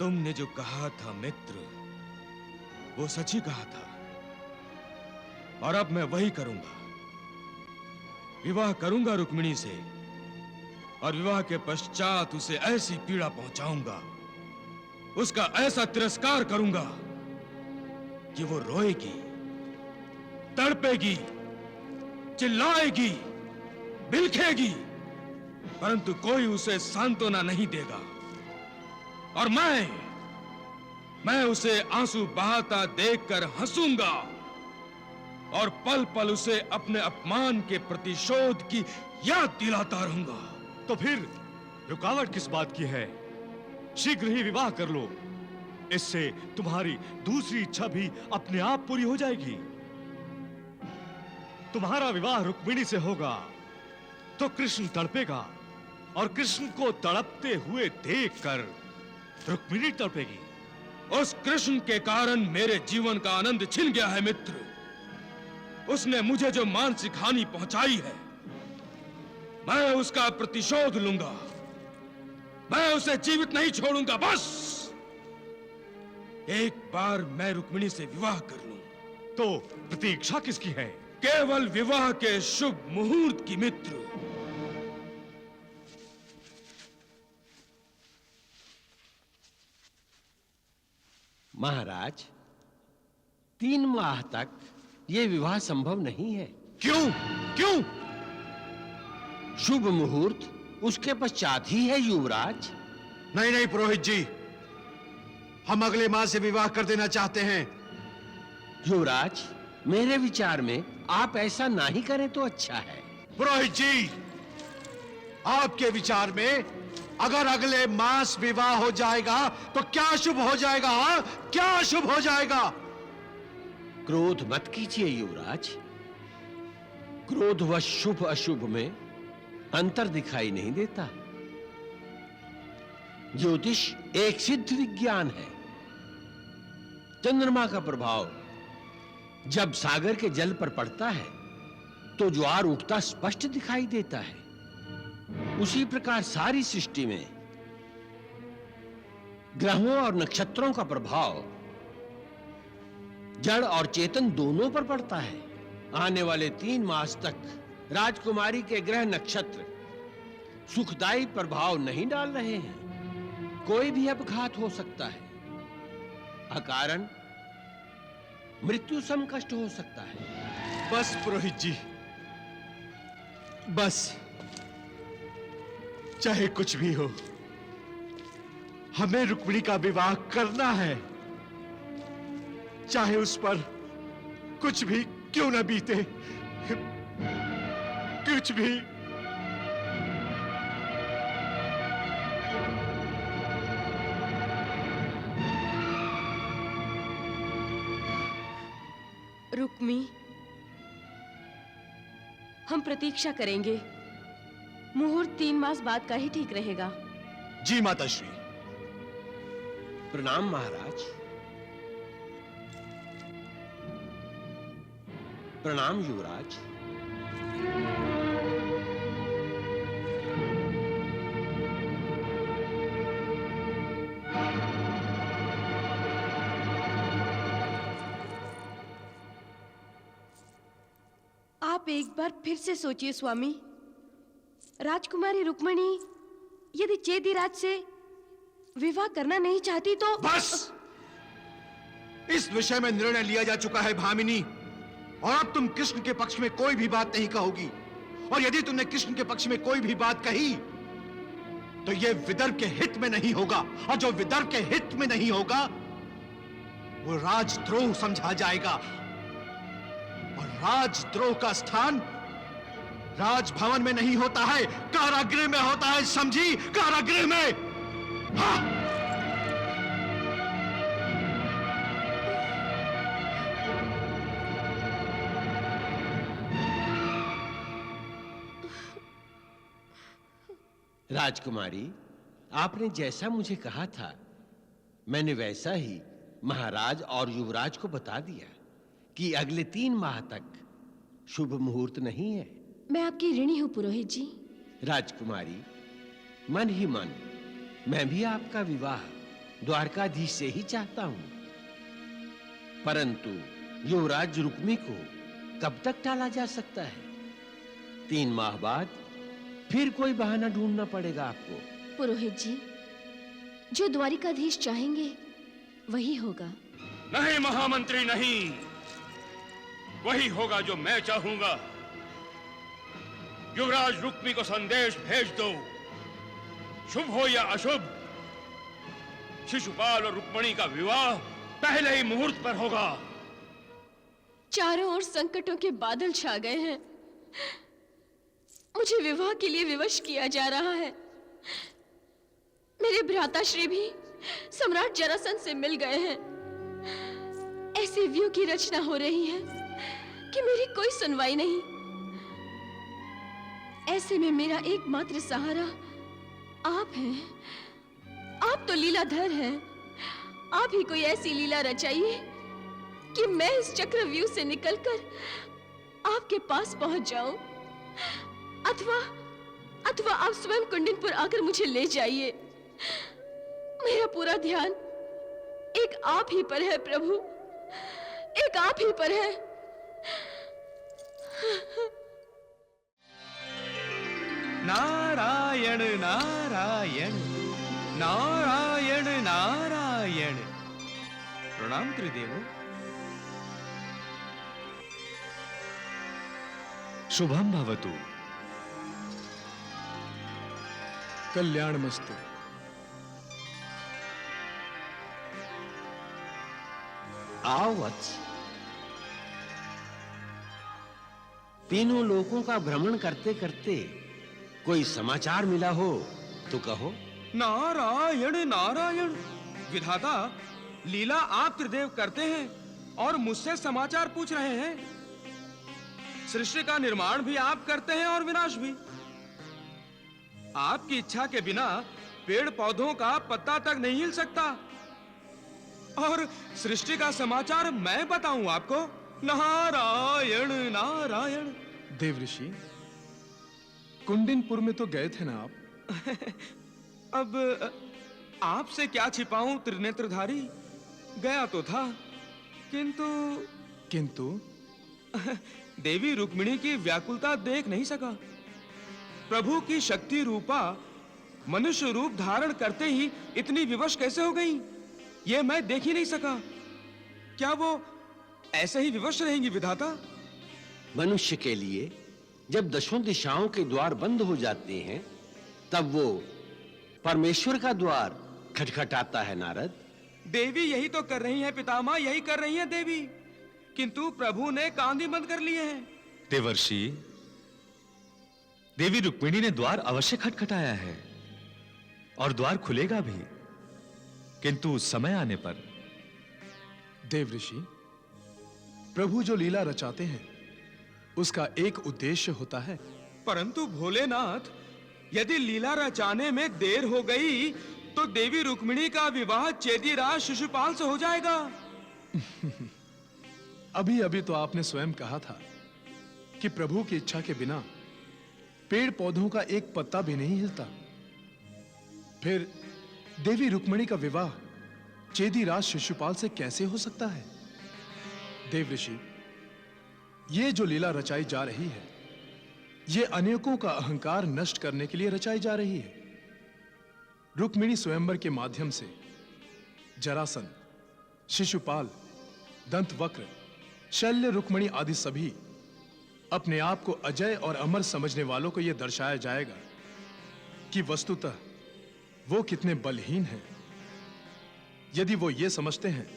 तुमने जो कहा था मित्र, वो सच ही कहा था, और अब मैं वही करूंगा। विवाह करूंगा रुक्मिणी से, और विवाह के पश्चात उसे ऐसी पीड़ा पहुंचाऊंगा, उसका ऐसा तिरस्कार करूंगा कि वो रोएगी, तड़पेगी, चिल्लाएगी, बिलखेगी, परंतु कोई उसे सांत्वना नहीं देगा। और मैं उसे आंसू बहाता देखकर हंसूंगा और पल पल उसे अपने अपमान के प्रतिशोध की याद दिलाता रहूंगा। तो फिर रुकावट किस बात की है? शीघ्र ही विवाह कर लो, इससे तुम्हारी दूसरी इच्छा भी अपने आप पूरी हो जाएगी। तुम्हारा विवाह रुक्मिणी से होगा तो कृष्ण तड़पेगा, और कृष्ण को तड़पते हुए देखकर रुक्मिणी तड़पेगी। उस कृष्ण के कारण मेरे जीवन का आनंद छिन गया है मित्र। उसने मुझे जो मानसिक हानि पहुंचाई है, मैं उसका प्रतिशोध लूंगा। मैं उसे जीवित नहीं छोड़ूंगा। बस एक बार मैं रुक्मिणी से विवाह कर लूं। तो प्रतीक्षा किसकी है? केवल विवाह के शुभ मुहूर्त की मित्र। महाराज, 3 माह तक यह विवाह संभव नहीं है। क्यों? क्यों? शुभ मुहूर्त उसके पश्चात ही है युवराज। नहीं नहीं पुरोहित जी, हम अगले माह से विवाह कर देना चाहते हैं। युवराज, मेरे विचार में आप ऐसा ना ही करें तो अच्छा है। पुरोहित जी, आपके विचार में अगर अगले मास विवाह हो जाएगा तो क्या शुभ हो जाएगा? हाँ, क्या शुभ हो जाएगा? क्रोध मत कीजिए युवराज। क्रोधवश शुभ अशुभ में अंतर दिखाई नहीं देता। ज्योतिष एक सिद्ध विज्ञान है। चंद्रमा का प्रभाव जब सागर के जल पर पड़ता है तो ज्वार उठता स्पष्ट दिखाई देता है। उसी प्रकार सारी सृष्टि में ग्रहों और नक्षत्रों का प्रभाव जड़ और चेतन दोनों पर पड़ता है। आने वाले 3 मास तक राजकुमारी के ग्रह नक्षत्र सुखदायी प्रभाव नहीं डाल रहे हैं। कोई भी अपघात हो सकता है, अकारण मृत्यु समकष्ट हो सकता है। बस पुरोहित जी, बस, चाहे कुछ भी हो, हमें रुक्मिणी का विवाह करना है, चाहे उस पर कुछ भी क्यों न बीते, कुछ भी। रुक्मी, हम प्रतीक्षा करेंगे। मुहूर्त 3 मास बाद का ही ठीक रहेगा। जी माताश्री। प्रणाम महाराज। प्रणाम युवराज। आप एक बार फिर से सोचिए स्वामी। राजकुमारी रुक्मिणी यदि चेदिराज से विवाह करना नहीं चाहती तो बस, इस विषय में निर्णय लिया जा चुका है भामिनी, और अब तुम कृष्ण के पक्ष में कोई भी बात नहीं कहोगी। और यदि तुमने कृष्ण के पक्ष में कोई भी बात कही तो यह विदर्भ के हित में नहीं होगा, और जो विदर्भ के हित में नहीं होगा वो राजद्रोह समझा जाएगा। और राजद्रोह का स्थान राजभवन में नहीं होता है, कारागृह में होता है, समझी? कारागृह में। हाँ। राजकुमारी, आपने जैसा मुझे कहा था मैंने वैसा ही महाराज और युवराज को बता दिया कि अगले 3 माह तक शुभ मुहूर्त नहीं है। मैं आपकी ऋणी हूं पुरोहित जी। राजकुमारी, मन ही मन मैं भी आपका विवाह द्वारकाधीश से ही चाहता हूं, परंतु युवराज रुक्मी को कब तक टाला जा सकता है? 3 माह बाद फिर कोई बहाना ढूंढना पड़ेगा आपको। पुरोहित जी, जो द्वारिकाधीश चाहेंगे वही होगा। नहीं महामंत्री, नहीं, वही होगा जो मैं चाहूंगा। युवराज रुक्मी को संदेश भेज दो, शुभ हो या अशुभ, शिशुपाल और रुक्मिणी का विवाह पहले ही मुहूर्त पर होगा। चारों ओर संकटों के बादल छा गए हैं। मुझे विवाह के लिए विवश किया जा रहा है। मेरे भ्राताश्री भी सम्राट जरासंध से मिल गए हैं। ऐसे व्यू की रचना हो रही है कि मेरी कोई सुनवाई नहीं। ऐसे में मेरा एकमात्र सहारा आप हैं। आप तो लीलाधर हैं। आप ही कोई ऐसी लीला रचाइए कि मैं इस चक्रव्यूह से निकलकर आपके पास पहुंच जाऊं, अथवा आप स्वयं कुंडिनपुर आकर मुझे ले जाइए। मेरा पूरा ध्यान एक आप ही पर है प्रभु, एक आप ही पर है। नारायण नारायण नारायण नारायण। प्रणाम त्रिदेवो। शुभम भवतु। कल्याणमस्तु। आओ वत्स। तीनों लोकों का भ्रमण करते करते कोई समाचार मिला हो तो कहो। नारायण नारायण। विधाता, लीला आप त्रिदेव करते हैं और मुझसे समाचार पूछ रहे हैं। सृष्टि का निर्माण भी आप करते हैं और विनाश भी। आपकी इच्छा के बिना पेड़ पौधों का पत्ता तक नहीं हिल सकता, और सृष्टि का समाचार मैं बताऊं आपको? नारायण नारायण। देव ऋषि, कुंडिनपुर में तो गए थे ना आप? अब आपसे क्या छिपाऊं त्रिनेत्रधारी। गया तो था, किंतु देवी रुक्मिणी की व्याकुलता देख नहीं सका। प्रभु की शक्ति रूपा मनुष्य रूप धारण करते ही इतनी विवश कैसे हो गई, यह मैं देख ही नहीं सका। क्या वो ऐसे ही विवश रहेंगी विधाता? मनुष्य के लिए जब दशों दिशाओं के द्वार बंद हो जाते हैं, तब वो परमेश्वर का द्वार खटखटाता है नारद। देवी यही तो कर रही हैं पितामह, यही कर रही हैं देवी, किंतु प्रभु ने कान ही बंद कर लिए हैं। देवर्षि, देवी रुक्मिणी ने द्वार अवश्य खटखटाया है और द्वार खुलेगा भी, किंतु समय आने पर। देव ऋषि, प्रभु जो लीला रचाते हैं उसका एक उद्देश्य होता है। परंतु भोलेनाथ, यदि लीला रचाने में देर हो गई तो देवी रुक्मिणी का विवाह चेदीराज शिशुपाल से हो जाएगा। अभी अभी तो आपने स्वयं कहा था कि प्रभु की इच्छा के बिना पेड़ पौधों का एक पत्ता भी नहीं हिलता। फिर देवी रुक्मिणी का विवाह चेदीराज शिशुपाल से कैसे हो सकता है? देव ऋषि, ये जो लीला रचाई जा रही है, ये अनेकों का अहंकार नष्ट करने के लिए रचाई जा रही है। रुक्मिणी स्वयंवर के माध्यम से जरासंध, शिशुपाल, दंतवक्र, शल्य रुक्मिणी आदि सभी अपने आप को अजय और अमर समझने वालों को यह दर्शाया जाएगा कि वस्तुतः वो कितने बलहीन हैं। यदि वो ये समझते हैं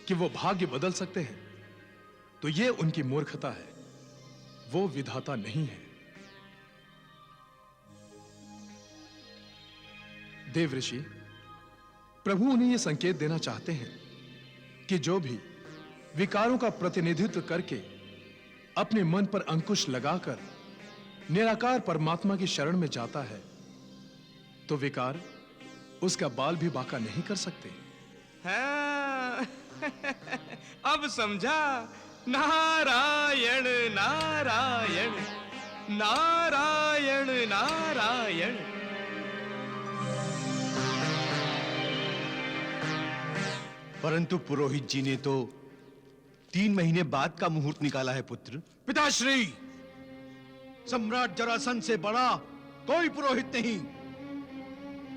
कि वो भाग्य बदल सकते हैं, तो ये उनकी मूर्खता है, वो विधाता नहीं है। देव ऋषि, प्रभु उन्हें यह संकेत देना चाहते हैं कि जो भी विकारों का प्रतिनिधित्व करके अपने मन पर अंकुश लगाकर निराकार परमात्मा की शरण में जाता है, तो विकार उसका बाल भी बांका नहीं कर सकते। हाँ, अब समझा। नारायण नारायण नारायण नारायण। परंतु पुरोहित जी ने तो 3 महीने बाद का मुहूर्त निकाला है पुत्र। पिताश्री, सम्राट जरासंध से बड़ा कोई पुरोहित नहीं,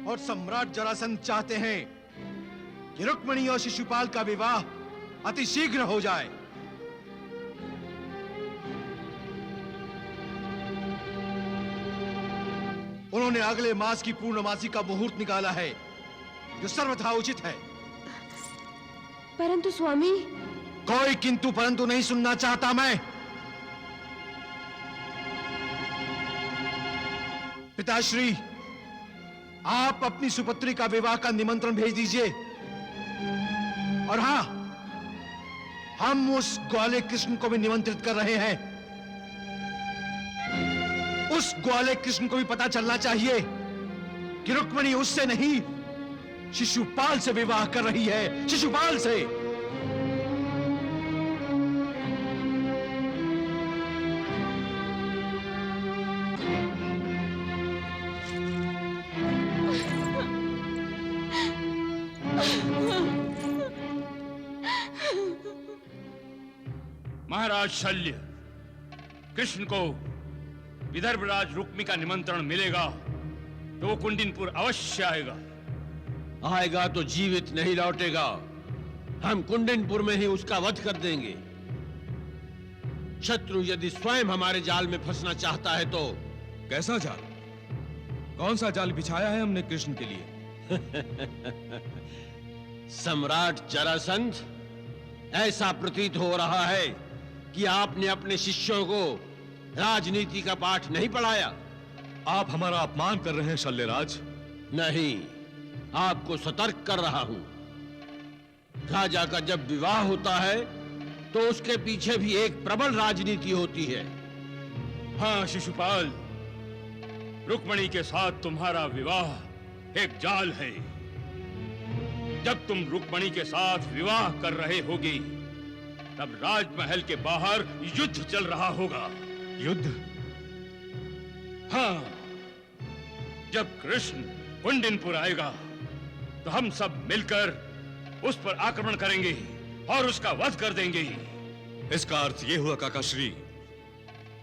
और सम्राट जरासंध चाहते हैं कि रुक्मिणी और शिशुपाल का विवाह अतिशीघ्र हो जाए। उन्होंने अगले मास की पूर्णमासी का मुहूर्त निकाला है, जो सर्वथा उचित है। परंतु स्वामी, कोई किंतु परंतु नहीं सुनना चाहता मैं। पिताश्री, आप अपनी सुपुत्री का विवाह का निमंत्रण भेज दीजिए। और हां, हम उस ग्वाले कृष्ण को भी निमंत्रित कर रहे हैं। उस ग्वाले कृष्ण को भी पता चलना चाहिए कि रुक्मिणी उससे नहीं, शिशुपाल से विवाह कर रही है, शिशुपाल से। महाराज शल्य, कृष्ण को विदर्भराज रुक्मी का निमंत्रण मिलेगा तो वो कुंडिनपुर अवश्य आएगा। आएगा तो जीवित नहीं लौटेगा। हम कुंडिनपुर में ही उसका वध कर देंगे। शत्रु यदि स्वयं हमारे जाल में फंसना चाहता है तो। कैसा जाल? कौन सा जाल बिछाया है हमने कृष्ण के लिए? सम्राट जरासंध, ऐसा प्रतीत हो रहा है कि आपने अपने शिष्यों को राजनीति का पाठ नहीं पढ़ाया। आप हमारा अपमान कर रहे हैं शल्यराज। नहीं, आपको सतर्क कर रहा हूं। राजा का जब विवाह होता है तो उसके पीछे भी एक प्रबल राजनीति होती है। हाँ शिशुपाल, रुक्मिणी के साथ तुम्हारा विवाह एक जाल है। जब तुम रुक्मिणी के साथ विवाह कर रहे होगी तब राजमहल के बाहर युद्ध चल रहा होगा। युद्ध? हाँ, जब कृष्ण कुंडिनपुर आएगा तो हम सब मिलकर उस पर आक्रमण करेंगे और उसका वध कर देंगे। इसका अर्थ यह हुआ काकाश्री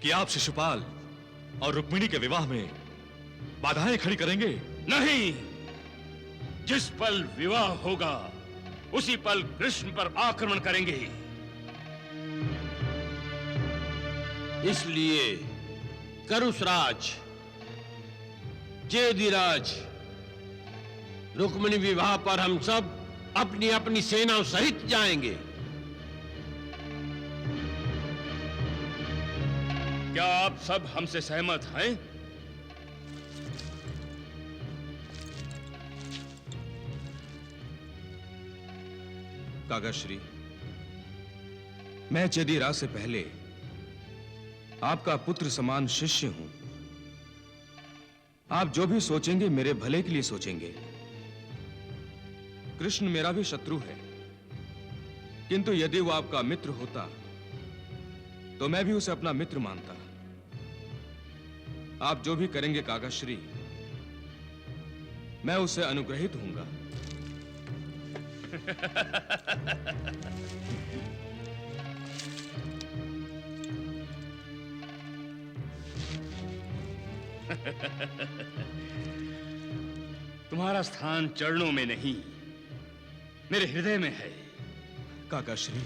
कि आप शिशुपाल और रुक्मिणी के विवाह में बाधाएं खड़ी करेंगे? नहीं, जिस पल विवाह होगा उसी पल कृष्ण पर आक्रमण करेंगे। इसलिए करुषराज, चेदिराज, रुक्मिणी विवाह पर हम सब अपनी अपनी सेनाओं सहित जाएंगे। क्या आप सब हमसे सहमत हैं? काकाश्री, मैं चेदिराज से पहले आपका पुत्र समान शिष्य हूं। आप जो भी सोचेंगे मेरे भले के लिए सोचेंगे। कृष्ण मेरा भी शत्रु है, किंतु यदि वो आपका मित्र होता तो मैं भी उसे अपना मित्र मानता। आप जो भी करेंगे काकाश्री, मैं उससे अनुग्रहित होऊंगा। तुम्हारा स्थान चरणों में नहीं, मेरे हृदय में है। काकाश्री,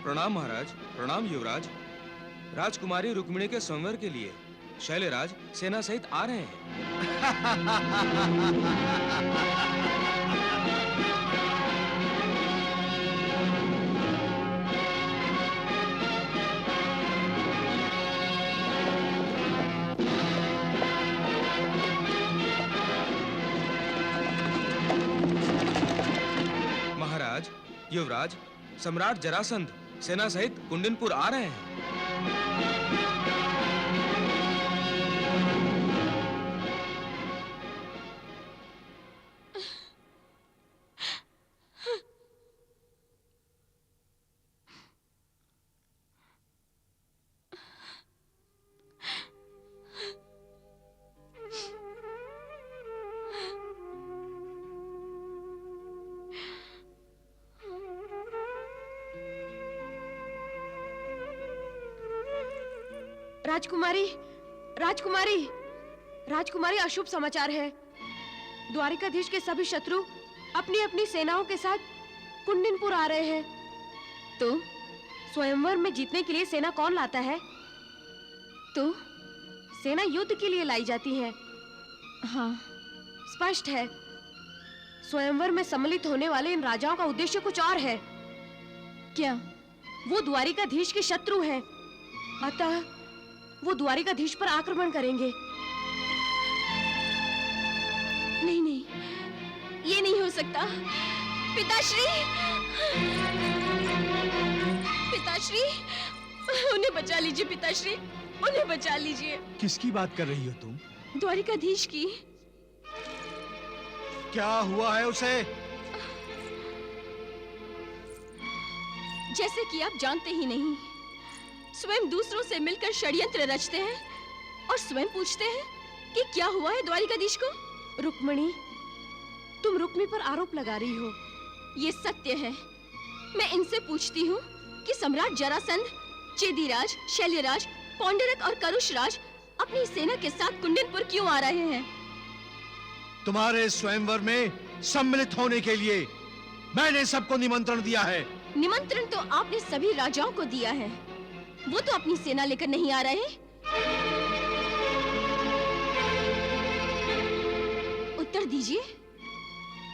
प्रणाम महाराज। प्रणाम युवराज। राजकुमारी रुक्मिणी के संवर के लिए शैलराज सेना सहित आ रहे हैं। महाराज, युवराज, सम्राट जरासंध सेना सहित कुंडिनपुर आ रहे हैं। राजकुमारी, राजकुमारी, राजकुमारी, अशुभ समाचार है। द्वारिकाधीश के सभी शत्रु अपनी अपनी सेनाओं के साथ कुंडिनपुर आ रहे हैं। तो स्वयंवर में जीतने के लिए सेना कौन लाता है? तो सेना युद्ध के लिए लाई जाती है। हाँ, स्पष्ट है, स्वयंवर में सम्मिलित होने वाले इन राजाओं का उद्देश्य कुछ और है। क्या? वो द्वारिकाधीश के शत्रु हैं, अतः वो द्वारिकाधीश पर आक्रमण करेंगे। नहीं नहीं, ये नहीं हो सकता। पिताश्री, पिताश्री, उन्हें बचा लीजिए। पिताश्री, उन्हें बचा लीजिए। किसकी बात कर रही हो तुम? द्वारिकाधीश की। क्या हुआ है उसे? जैसे कि आप जानते ही नहीं, स्वयं दूसरों से मिलकर षड्यंत्र रचते हैं और स्वयं पूछते हैं कि क्या हुआ है द्वारिकाधीश को। रुक्मणी, तुम रुक्मी पर आरोप लगा रही हो। ये सत्य है। मैं इनसे पूछती हूँ कि सम्राट जरासंध, चेदीराज, शैल्यराज, पौंडरक और करुषराज अपनी सेना के साथ कुंडिनपुर क्यों आ रहे हैं? तुम्हारे स्वयंवर में सम्मिलित होने के लिए मैंने सबको निमंत्रण दिया है। निमंत्रण तो आपने सभी राजाओं को दिया है, वो तो अपनी सेना लेकर नहीं आ रहे। उत्तर दीजिए।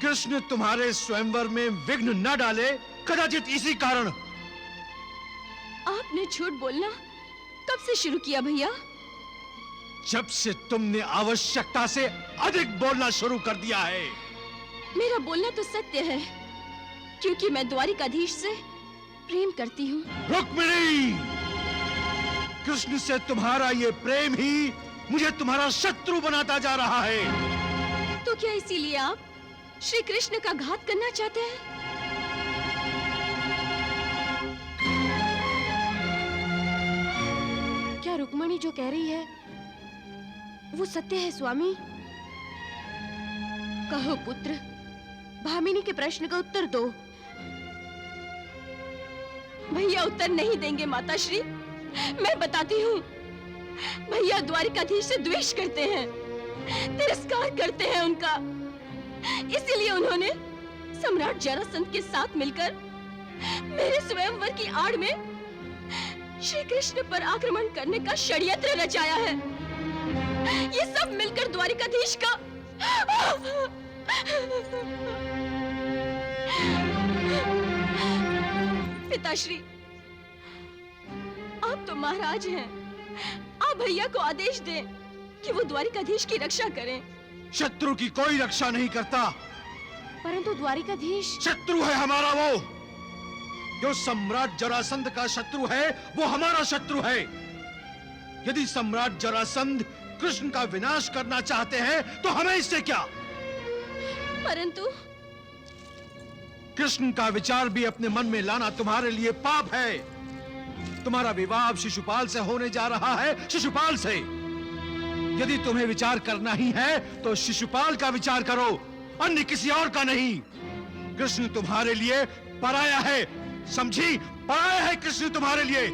कृष्ण तुम्हारे स्वयंवर में विघ्न न डाले, कदाचित इसी कारण। आपने झूठ बोलना कब से शुरू किया भैया? जब से तुमने आवश्यकता से अधिक बोलना शुरू कर दिया है। मेरा बोलना तो सत्य है, क्योंकि मैं द्वारिकाधीश से प्रेम करती हूँ। रुक्मिणी, कृष्ण से तुम्हारा ये प्रेम ही मुझे तुम्हारा शत्रु बनाता जा रहा है। तो क्या इसीलिए आप श्री कृष्ण का घात करना चाहते हैं? क्या रुक्मणी जो कह रही है वो सत्य है स्वामी? कहो पुत्र, भामिनी के प्रश्न का उत्तर दो। भैया उत्तर नहीं देंगे माताश्री। मैं बताती हूँ, भैया द्वारिकाधीश से द्वेष करते हैं, तिरस्कार करते हैं उनका। इसीलिए उन्होंने सम्राट जरासंध के साथ मिलकर मेरे स्वयंवर की आड़ में श्री कृष्ण पर आक्रमण करने का षड्यंत्र रचाया है। ये सब मिलकर द्वारिकाधीश का पिताश्री, आप तो महाराज हैं। आप भैया को आदेश दें कि वो द्वारिकाधीश की रक्षा करें। शत्रु की कोई रक्षा नहीं करता। परंतु द्वारिकाधीश शत्रु है हमारा वो। जो सम्राट जरासंध का शत्रु है, वो हमारा शत्रु है। यदि सम्राट जरासंध कृष्ण का विनाश करना चाहते हैं, तो हमें इससे क्या? परंतु कृष्ण का विचार भी अपने मन में लाना तुम्हारे लिए पाप है। तुम्हारा विवाह अब शिशुपाल से होने जा रहा है, शिशुपाल से। यदि तुम्हें विचार करना ही है, तो शिशुपाल का विचार करो, अन्य किसी और का नहीं। कृष्ण तुम्हारे लिए पराया है, समझी? पराया है कृष्ण तुम्हारे लिए।